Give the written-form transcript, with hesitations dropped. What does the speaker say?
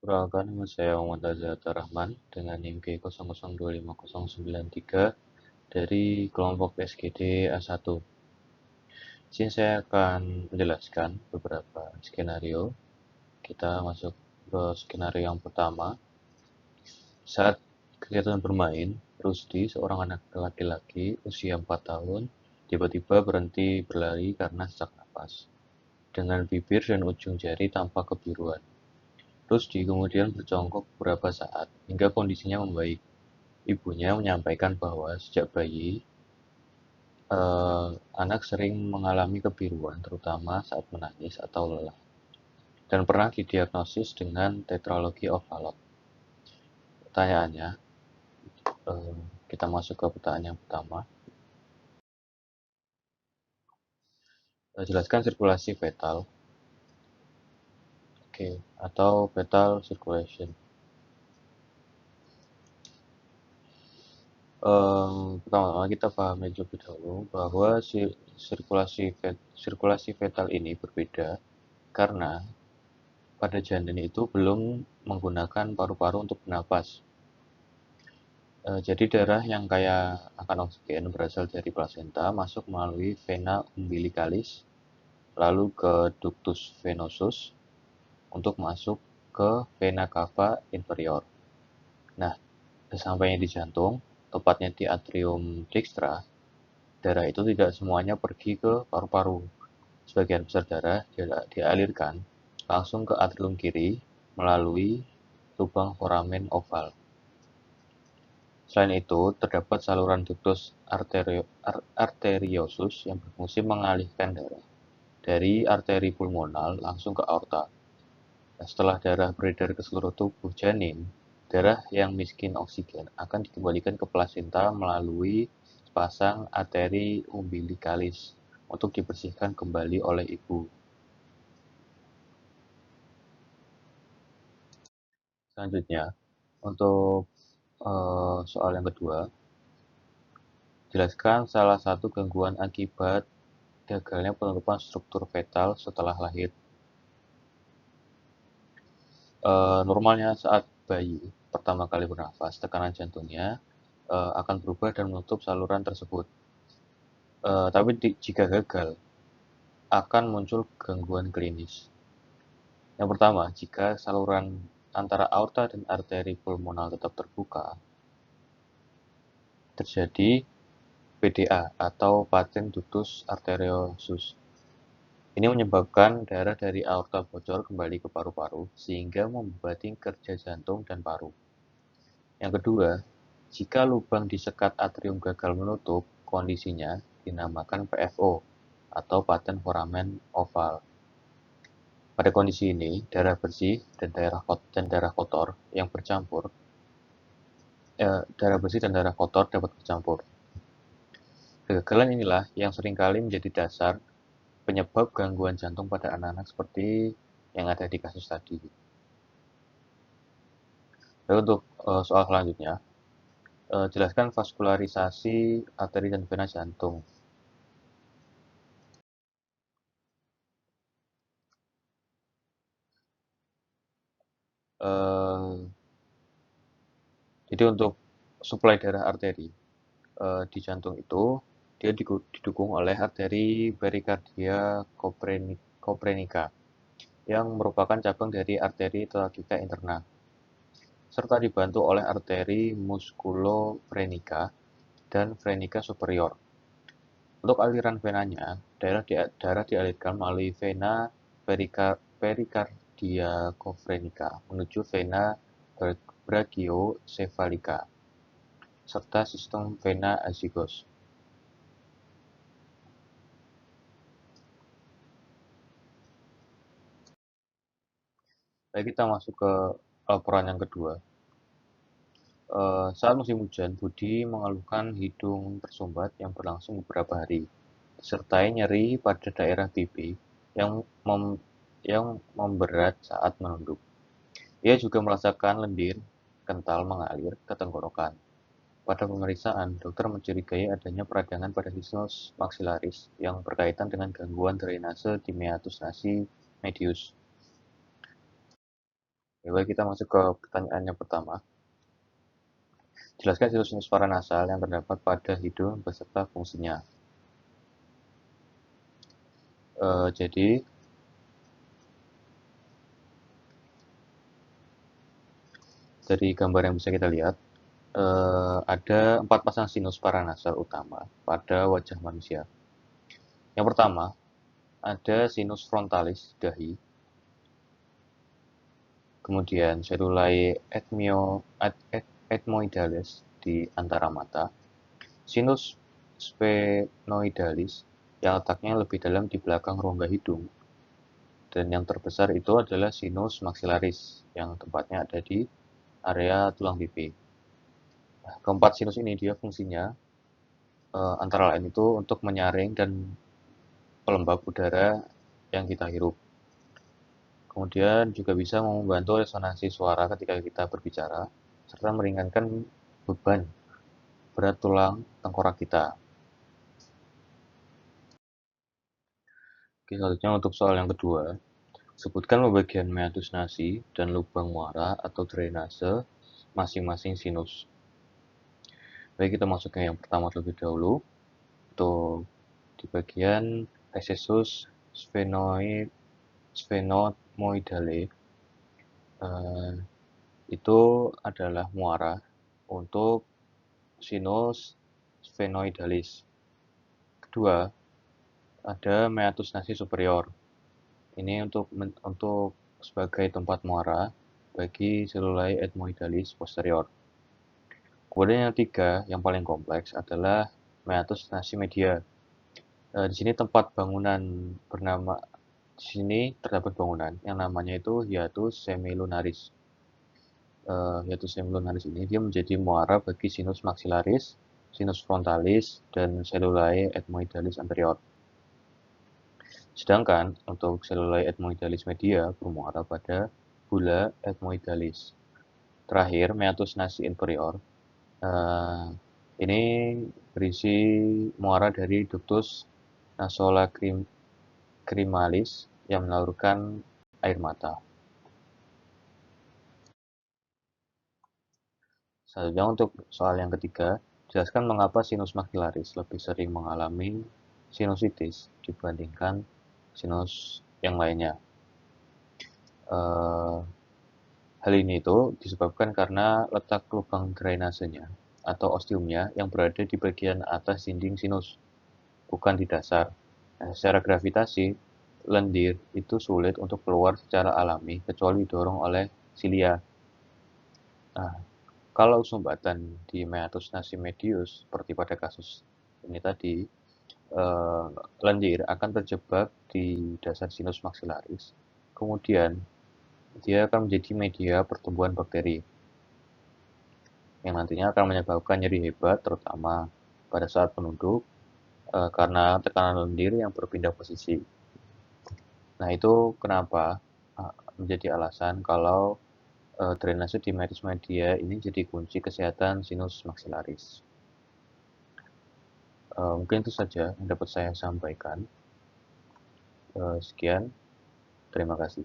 Perkenalkan, nama saya Muhammad Azhar Rahman dengan NIM K00259093 dari kelompok SGD A1. Sini saya akan menjelaskan beberapa skenario. Kita masuk ke skenario yang pertama. Saat kegiatan bermain, Rusdi, seorang anak laki-laki usia 4 tahun, tiba-tiba berhenti berlari karena sesak napas. Dengan bibir dan ujung jari tampak kebiruan. Rusdi kemudian berjongkok beberapa saat hingga kondisinya membaik. Ibunya menyampaikan bahwa sejak bayi, anak sering mengalami kebiruan, terutama saat menangis atau lelah, dan pernah didiagnosis dengan tetralogy of Fallot. Pertanyaannya, eh, kita masuk ke pertanyaan yang pertama. Jelaskan sirkulasi fetal, oke, atau fetal circulation. Pertama-tama kita pahami terlebih dahulu bahwa sirkulasi fetal ini berbeda karena pada janin itu belum menggunakan paru-paru untuk bernapas. Jadi darah yang kaya akan oksigen berasal dari plasenta masuk melalui vena umbilicalis, lalu ke ductus venosus untuk masuk ke vena cava inferior. Nah, sesampainya di jantung, tepatnya di atrium dextra, darah itu tidak semuanya pergi ke paru-paru. Sebagian besar darah dialirkan langsung ke atrium kiri melalui lubang foramen oval. Selain itu, terdapat saluran ductus arteriosus yang berfungsi mengalihkan darah dari arteri pulmonal langsung ke aorta. Nah, setelah darah beredar ke seluruh tubuh janin, darah yang miskin oksigen akan dikembalikan ke plasenta melalui sepasang arteri umbilicalis untuk dibersihkan kembali oleh ibu. Selanjutnya, untuk soal yang kedua, jelaskan salah satu gangguan akibat gagalnya penutupan struktur fetal setelah lahir. Normalnya saat bayi pertama kali bernafas, tekanan jantungnya akan berubah dan menutup saluran tersebut. Tapi jika gagal, akan muncul gangguan klinis. Yang pertama, jika saluran antara aorta dan arteri pulmonal tetap terbuka, terjadi PDA atau patent ductus arteriosus. Ini menyebabkan darah dari aorta bocor kembali ke paru-paru sehingga membebani kerja jantung dan paru. Yang kedua, jika lubang di sekat atrium gagal menutup, kondisinya dinamakan PFO atau patent foramen oval. Pada kondisi ini, darah bersih dan darah kotor yang bercampur, dapat bercampur. Kegagalan inilah yang seringkali menjadi dasar penyebab gangguan jantung pada anak-anak seperti yang ada di kasus tadi. Lalu untuk soal selanjutnya, jelaskan vaskularisasi arteri dan vena jantung. Eh, jadi untuk suplai darah arteri di jantung itu dia didukung oleh arteri pericardia coprenica yang merupakan cabang dari arteri thoracica interna, serta dibantu oleh arteri musculofrenica dan frenica superior. Untuk aliran venanya, darah dialirkan melalui vena pericardia coprenica menuju vena brachiocephalica serta sistem vena azygos. Baik, kita masuk ke laporan yang kedua. Saat musim hujan, Budi mengeluhkan hidung tersumbat yang berlangsung beberapa hari, disertai nyeri pada daerah pipi yang memberat saat menunduk. Ia juga merasakan lendir kental mengalir ke tenggorokan. Pada pemeriksaan, dokter mencurigai adanya peradangan pada sinus maxillaris yang berkaitan dengan gangguan drainase di meatus nasi medius. Coba kita masuk ke pertanyaan yang pertama. Jelaskan sinus-sinus paranasal yang terdapat pada hidung beserta fungsinya. Jadi dari gambar yang bisa kita lihat, ada 4 pasang sinus paranasal utama pada wajah manusia. Yang pertama, ada sinus frontalis dahi, kemudian cellulae ethmoidalis di antara mata, sinus sphenoidalis yang letaknya lebih dalam di belakang rongga hidung, dan yang terbesar itu adalah sinus maxillaris yang tempatnya ada di area tulang pipi. Nah, keempat sinus ini dia fungsinya antara lain itu untuk menyaring dan pelembab udara yang kita hirup. Kemudian juga bisa membantu resonansi suara ketika kita berbicara, serta meringankan beban berat tulang tengkorak kita. Oke, selanjutnya untuk soal yang kedua, sebutkan pembagian meatus nasi dan lubang muara atau drainase masing-masing sinus. Baik, kita masuk ke yang pertama terlebih dahulu. Untuk di bagian recessus sphenomoidale, eh, itu adalah muara untuk sinus sphenoidalis. Kedua, ada meatus nasi superior. Ini untuk sebagai tempat muara bagi cellulae ethmoidalis posterior. Kemudian yang ketiga, yang paling kompleks adalah meatus nasi media. Di sini tempat bangunan bernama di sini terdapat bangunan yang namanya itu hiatus semilunaris. Hiatus semilunaris ini dia menjadi muara bagi sinus maxillaris, sinus frontalis, dan cellulae ethmoidalis anterior. Sedangkan untuk cellulae ethmoidalis media bermuara pada bula ethmoidalis. Terakhir, meatus nasi inferior. Ini berisi muara dari ductus nasolacrimalis yang menyalurkan air mata. Selanjutnya untuk soal yang ketiga, jelaskan mengapa sinus maxillaris lebih sering mengalami sinusitis dibandingkan sinus yang lainnya. Hal ini itu disebabkan karena letak lubang drainasenya atau ostiumnya yang berada di bagian atas dinding sinus, bukan di dasar. Nah, secara gravitasi, lendir itu sulit untuk keluar secara alami kecuali didorong oleh silia. Nah, kalau sumbatan di meatus nasi medius seperti pada kasus ini tadi, lendir akan terjebak di dasar sinus maxillaris. Kemudian dia akan menjadi media pertumbuhan bakteri yang nantinya akan menyebabkan nyeri hebat terutama pada saat menunduk karena tekanan lendir yang berpindah posisi. Nah, itu kenapa menjadi alasan kalau drainase di meatus media ini jadi kunci kesehatan sinus maxillaris. Mungkin itu saja yang dapat saya sampaikan. Sekian, terima kasih.